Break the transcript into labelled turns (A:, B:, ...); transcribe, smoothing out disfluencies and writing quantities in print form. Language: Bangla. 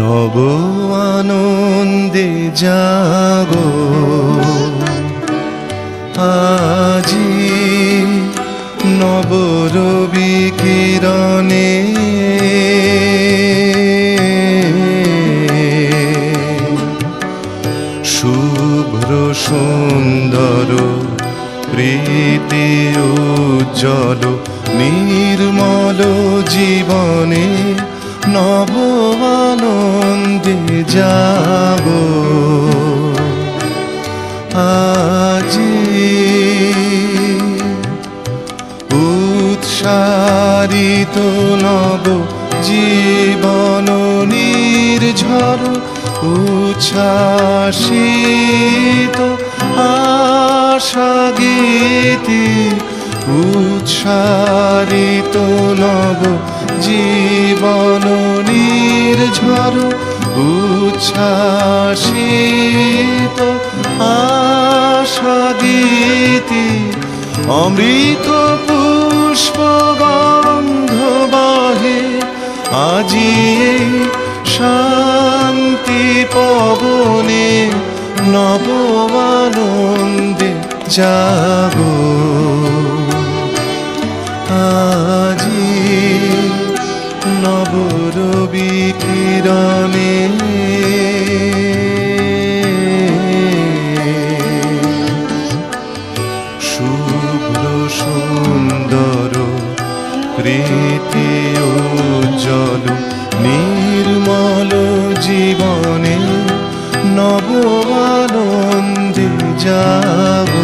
A: নব আনন্দে জাগো আজি নব রবি কিরণে শুভ্র সুন্দর প্রীতি উজ্জ্বল নির্মল জীবনে নব আনন্দে জাগো আজি উৎসারিত নব জীবন নির্ঝর উচ্ছ্বাসিত আশা গীতি উৎসারিত নব জীবন নির্ঝর উচ্ছ্বাসিত আশা গীতি অমৃত পুষ্প গন্ধ বহে আজি শান্তি পবনে নব আনন্দে জাগো আজি নব রবি কিরণে শুভ্র সুন্দর প্রীতি উজ্জ্বল নির্মল জীবনে নব আনন্দে জাগো।